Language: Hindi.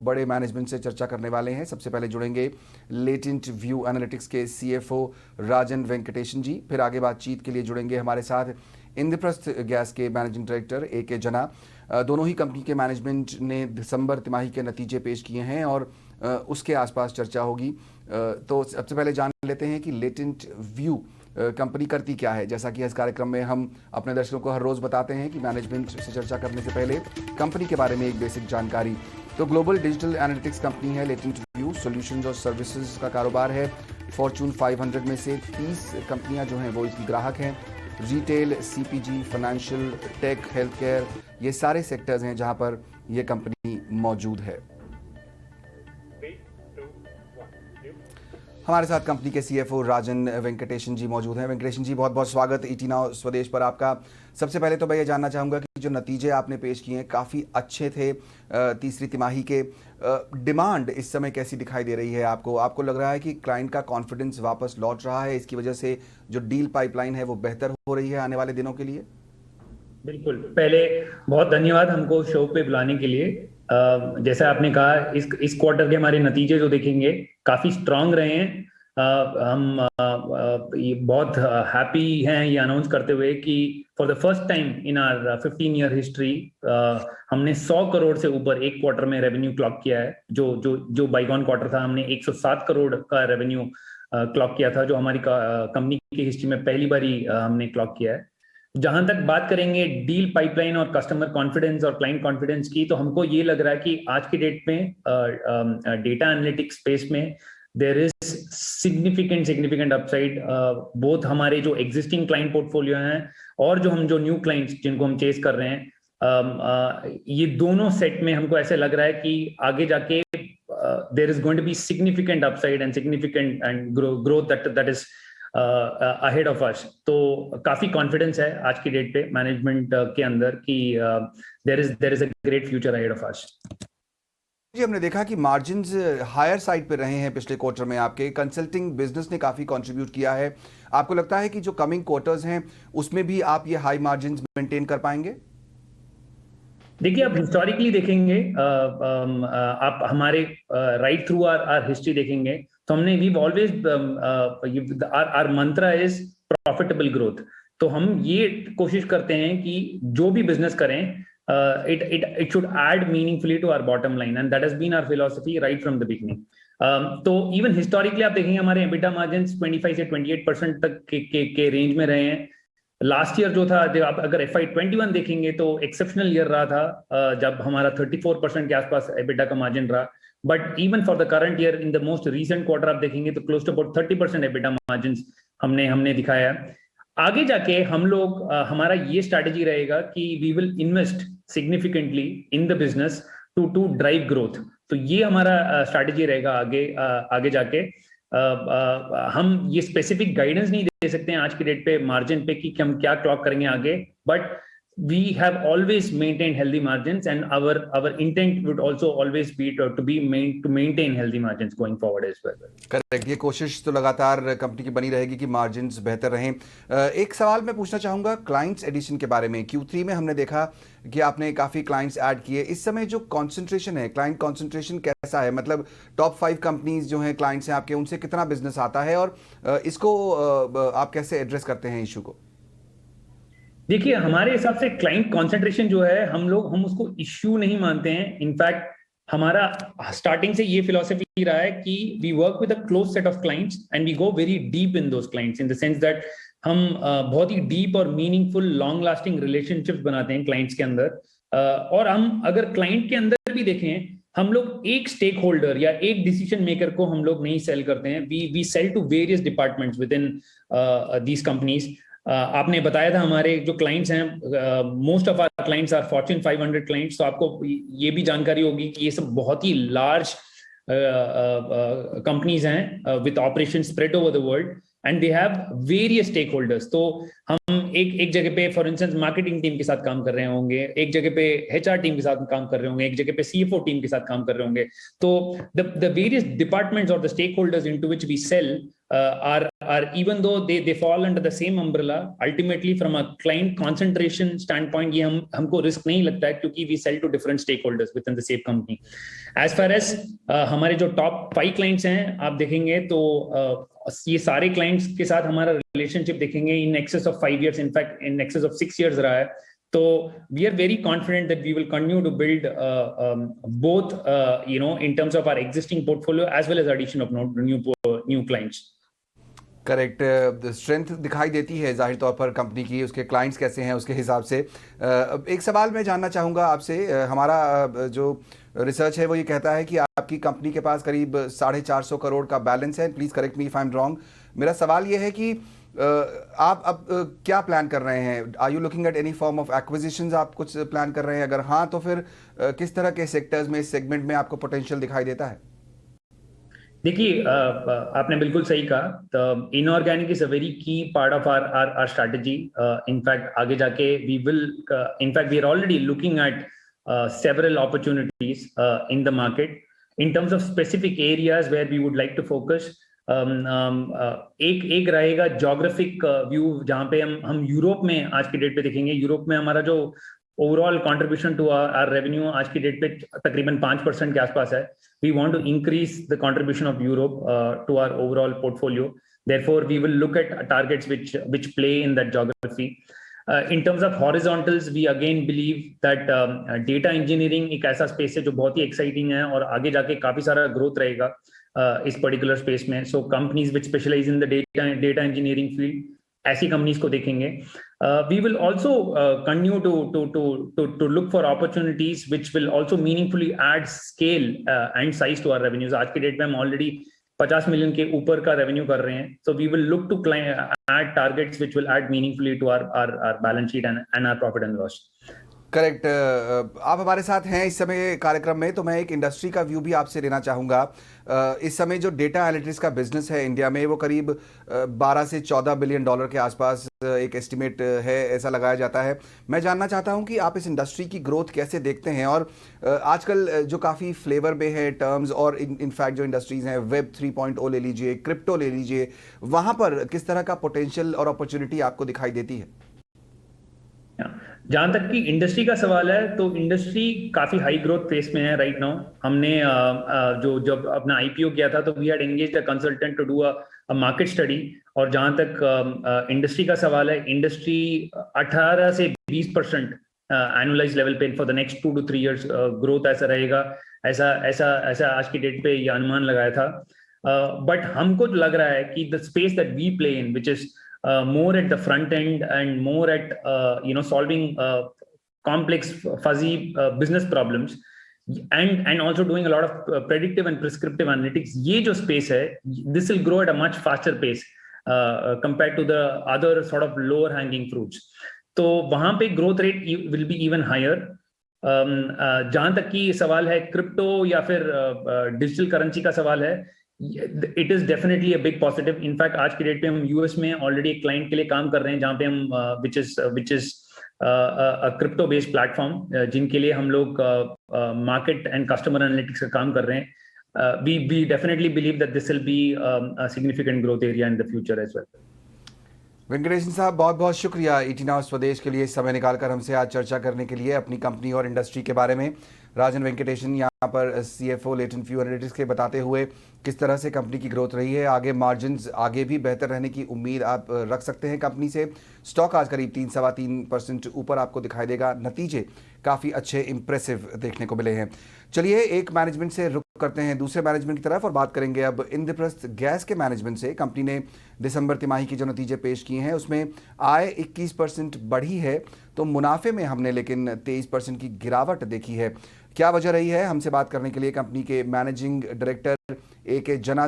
बड़े मैनेजमेंट से चर्चा करने वाले हैं। सबसे पहले जुड़ेंगे लेटेंट व्यू एनालिटिक्स के सीएफओ राजन वेंकटेशन जी। फिर आगे बातचीत के लिए जुड़ेंगे हमारे साथ इंद्रप्रस्थ गैस के मैनेजिंग डायरेक्टर ए.के. जना। दोनों ही कंपनी के मैनेजमेंट ने दिसंबर तिमाही के नतीजे पेश किए हैं और उसके आसपास चर्चा होगी। तो सबसे पहले जान लेते हैं कि लेटेंट व्यू कंपनी करती क्या है। जैसा कि इस कार्यक्रम में हम अपने दर्शकों को हर रोज़ बताते हैं कि मैनेजमेंट से चर्चा करने से पहले कंपनी के बारे में एक बेसिक जानकारी। तो ग्लोबल डिजिटल एनालिटिक्स कंपनी है लेटेंट व्यू। सॉल्यूशंस और सर्विसेज का कारोबार है। फॉर्चून 500 में से 30 कंपनियां जो हैं वो इसकी ग्राहक हैं। Retail, सीपीजी, financial, take, health care, ये सारे सेक्टर्स हैं जहां पर ये कंपनी मौजूद है। हमारे साथ कंपनी के सीएफओ राजन वेंकटेशन जी मौजूद हैं। वेंकटेशन जी, बहुत बहुत स्वागत ईटी नाउ स्वदेश पर आपका। सबसे पहले तो मैं ये जानना चाहूँगा कि जो नतीजे आपने पेश किए हैं काफ़ी अच्छे थे तीसरी तिमाही के। डिमांड इस समय कैसी दिखाई दे रही है आपको? आपको लग रहा है कि क्लाइंट का कॉन्फिडेंस वापस लौट रहा है, इसकी वजह से जो डील पाइपलाइन है वो बेहतर हो रही है आने वाले दिनों के लिए? बिल्कुल। पहले बहुत धन्यवाद हमको शो पे बुलाने के लिए। जैसा आपने कहा, इस क्वार्टर के हमारे नतीजे जो देखेंगे काफी स्ट्रांग रहे हैं। हम ये बहुत हैप्पी हैं ये अनाउंस करते हुए कि for the first time in our 15 year history हमने 100 करोड़ से ऊपर एक क्वार्टर में रेवेन्यू क्लॉक किया है। जो बाइगॉन क्वार्टर था हमने 107 करोड़ का रेवेन्यू क्लॉक किया था, जो हमारी कंपनी की हिस्ट्री में पहली बारी हमने क्लॉक किया है। जहां तक बात करेंगे डील पाइपलाइन और कस्टमर कॉन्फिडेंस और क्लाइंट कॉन्फिडेंस की, तो हमको ये लग रहा है कि आज की डेट में डेटा एनालिटिक्स स्पेस में there is significant upside. Both हमारे जो एग्जिस्टिंग क्लाइंट पोर्टफोलियो हैं और जो न्यू क्लाइंट्स जिनको हम चेस कर रहे हैं, ये दोनों सेट में हमको ऐसे लग रहा है कि आगे जाके there is going to be significant upside and significant and growth that is ahead of us. तो काफी कॉन्फिडेंस है आज की डेट पे मैनेजमेंट के अंदर कि there is a great future ahead of us. जी, हमने देखा कि मार्जिन्स हायर साइड पे रहे हैं पिछले क्वार्टर में। आपके कंसल्टिंग बिजनेस ने काफ़ी कंट्रीब्यूट किया है। आपको लगता है कि जो कमिंग क्वार्टर्स हैं उसमें भी आप ये हाई मार्जिन्स मेंटेन कर पाएंगे? देखिए, आप हिस्टोरिकली देखेंगे, आप हमारे राइट थ्रू आर हिस्ट्री देखेंगे तो हमने we always our mantra is profitable growth. तो हम ये कोशिश करते हैं कि जो भी बिजनेस करें it should add meaningfully to our bottom line, and that has been our philosophy right from the beginning. तो इवन हिस्टोरिकली आप देखेंगे हमारे EBITDA मार्जिन्स 25 से 28% तक के रेंज में रहे हैं। लास्ट ईयर जो था, जब आप अगर FY21 देखेंगे तो एक्सेप्शनल ईयर रहा था जब हमारा 34% के आसपास EBITDA का मार्जिन रहा। But even for the current year in the most recent quarter आप देखेंगे तो close to about 30% EBITDA margins हमने दिखाया। आगे जाके हम लोग हमारा ये स्ट्रैटेजी रहेगा कि we will invest significantly in the business to drive growth. तो ये हमारा स्ट्रैटेजी रहेगा आगे जाके। हम ये स्पेसिफिक गाइडेंस नहीं दे सकते हैं आज की डेट पे मार्जिन पे कि हम क्या क्लॉक करेंगे आगे, but we have always maintained healthy margins, and our intent would also always be to maintain healthy margins going forward as well. Correct, ये कोशिश तो लगातार कंपनी की बनी रहेगी कि मार्जिन्स बेहतर रहें। एक सवाल मैं पूछना चाहूँगा क्लाइंट्स एडिशन के बारे में। Q3 में हमने देखा कि आपने काफ़ी क्लाइंट्स ऐड किए। इस समय जो कॉन्सेंट्रेशन है, क्लाइंट कॉन्सेंट्रेशन कैसा है? मतलब टॉप 5 कंपनीज जो हैं क्लाइंट्स हैं आपके, उनसे कितना बिजनेस आता है और इसको आप कैसे एड्रेस करते हैं इशू को? देखिए, हमारे हिसाब से क्लाइंट कॉन्सेंट्रेशन जो है हम उसको इश्यू नहीं मानते हैं। इनफैक्ट हमारा स्टार्टिंग से ये फिलॉसफी रहा है कि we work with a close set of clients and we go very deep in those clients, in the sense that हम बहुत ही डीप और मीनिंगफुल लॉन्ग लास्टिंग रिलेशनशिप्स बनाते हैं क्लाइंट्स के अंदर। और हम अगर क्लाइंट के अंदर भी देखें, हम लोग एक स्टेक होल्डर या एक डिसीजन मेकर को हम लोग नहीं सेल करते हैं। We sell to various departments within these companies. आपने बताया था हमारे जो क्लाइंट्स हैं, most of our clients are fortune 500 clients. तो आपको ये भी जानकारी होगी कि ये सब बहुत ही लार्ज कंपनीज हैं with operation spread over the world, and they have various stakeholders. तो हम एक जगह पे फॉर इंस्टेंस मार्केटिंग टीम के साथ काम कर रहे होंगे, एक जगह पे HR टीम के साथ काम कर रहे होंगे, एक जगह पे CFO टीम के साथ काम कर रहे होंगे। तो द वेरियस डिपार्टमेंट्स और the stakeholders into which we sell are even though they fall under the same umbrella, ultimately from a client concentration standpoint ये हमको risk नहीं लगता है, क्योंकि we sell to different stakeholders within the same company. As far as हमारे जो top 5 clients हैं, आप देखेंगे तो ये सारे clients के साथ हमारा relationship देखेंगे in excess of 5 years, in fact in excess of 6 years रहा है. So we are very confident that we will continue to build both in terms of our existing portfolio as well as addition of new clients. Correct, strength दिखाई देती है जाहिर तौर पर कंपनी की, उसके क्लाइंट्स कैसे हैं उसके हिसाब से। एक सवाल मैं जानना चाहूँगा आपसे, हमारा जो रिसर्च है वो ये कहता है कि आपकी कंपनी के पास करीब 450 करोड़ का बैलेंस है, please correct me if I am wrong. मेरा सवाल ये है कि आप अब क्या प्लान कर रहे हैं? Are you looking at any form of acquisitions? आप कुछ प्लान कर रहे हैं? अगर हाँ तो फिर किस तरह के सेक्टर्स में, इस सेगमेंट में आपको पोटेंशियल दिखाई देता है? देखिए, आपने बिल्कुल सही कहा, inorganic is a very key part of our strategy. In fact आगे जाके we will, in fact we are already looking at several opportunities in the market in terms of specific areas where we would like to focus. एक रहेगा ज्योग्राफिक व्यू, जहाँ पे हम यूरोप में आज की डेट पे देखेंगे। यूरोप में हमारा जो overall contribution to our revenue आज की डेट पे तकरीबन 5% के आसपास है। We want to increase the contribution of Europe to our overall portfolio. Therefore, we will look at targets which play in that geography. In terms of horizontals, we again believe that data engineering एक ऐसा space है जो बहुत ही exciting है और आगे जाके काफी सारा growth रहेगा इस particular space में. So companies which specialize in the data engineering field, ऐसी कंपनीज को देखेंगे। We will also continue to look for opportunities which will also meaningfully add scale and size to our revenues. आज की डेट में हम ऑलरेडी 50 मिलियन के ऊपर का रेवेन्यू कर रहे हैं। So we will look to add targets which will add meaningfully to our balance sheet and our profit and loss. Correct, आप हमारे साथ हैं इस समय कार्यक्रम में, तो मैं एक इंडस्ट्री का व्यू भी आपसे लेना चाहूँगा। इस समय जो डेटा एनालिटिक्स का बिजनेस है इंडिया में, वो करीब 12 से 14 बिलियन डॉलर के आसपास एक एस्टिमेट है, ऐसा लगाया जाता है। मैं जानना चाहता हूँ कि आप इस इंडस्ट्री की ग्रोथ कैसे देखते हैं, और आजकल जो काफ़ी फ्लेवर में है टर्म्स, और इनफैक्ट जो इंडस्ट्रीज़ हैं, वेब 3.0 ले लीजिए, क्रिप्टो ले लीजिए, वहाँ पर किस तरह का पोटेंशियल और अपॉर्चुनिटी आपको दिखाई देती है? जहां तक कि इंडस्ट्री का सवाल है, तो इंडस्ट्री काफी हाई ग्रोथ फेस में है राइट नाउ। हमने जब अपना आईपीओ किया था तो we had engaged a consultant to do a market study, और जहां तक इंडस्ट्री का सवाल है, इंडस्ट्री 18 से 20% एनुअलाइज लेवल पे for the next 2 to 3 years growth ऐसा रहेगा, ऐसा आज की डेट पे ये अनुमान लगाया था। बट हमको लग रहा है कि the space that we play in, which is more at the front end and more at solving complex fuzzy business problems and also doing a lot of predictive and prescriptive analytics, ये जो space है, this will grow at a much faster pace compared to the other sort of lower hanging fruits. तो वहां पे growth rate will be even higher. जहां तक कि सवाल है क्रिप्टो या फिर डिजिटल करेंसी का सवाल है, it is definitely a big positive. In fact आज की डेट पे हम यूएस में ऑलरेडी एक क्लाइंट के लिए काम कर रहे हैं, जहां पे हम which is crypto based platform, जिनके लिए हम लोग मार्केट एंड कस्टमर एनालिटिक्स का काम कर रहे हैं। We definitely believe that this will be a significant growth area in the future as well. Venkatesan साहब, बहुत बहुत शुक्रिया ईटी नाउ स्वदेश के लिए समय निकालकर हमसे आज चर्चा करने के लिए अपनी कंपनी और इंडस्ट्री के बारे में। राजन वेंकटेशन यहाँ पर CFO लेटेंट व्यू एनालिटिक्स के बताते हुए किस तरह से कंपनी की ग्रोथ रही है, आगे मार्जिन्स आगे भी बेहतर रहने की उम्मीद आप रख सकते हैं कंपनी से। स्टॉक आज करीब 3-3.25% ऊपर आपको दिखाई देगा, नतीजे काफ़ी अच्छे इंप्रेसिव देखने को मिले हैं। चलिए एक मैनेजमेंट से रुक करते हैं दूसरे मैनेजमेंट की तरफ और बात करेंगे अब इंद्रप्रस्थ गैस के मैनेजमेंट से। कंपनी ने दिसंबर तिमाही की जो नतीजे पेश किए हैं उसमें आय 21% बढ़ी है, तो मुनाफे में हमने लेकिन 23% की गिरावट देखी है। क्या वजह रही है? हमसे बात करने के लिए कंपनी के मैनेजिंग डायरेक्टर AK जना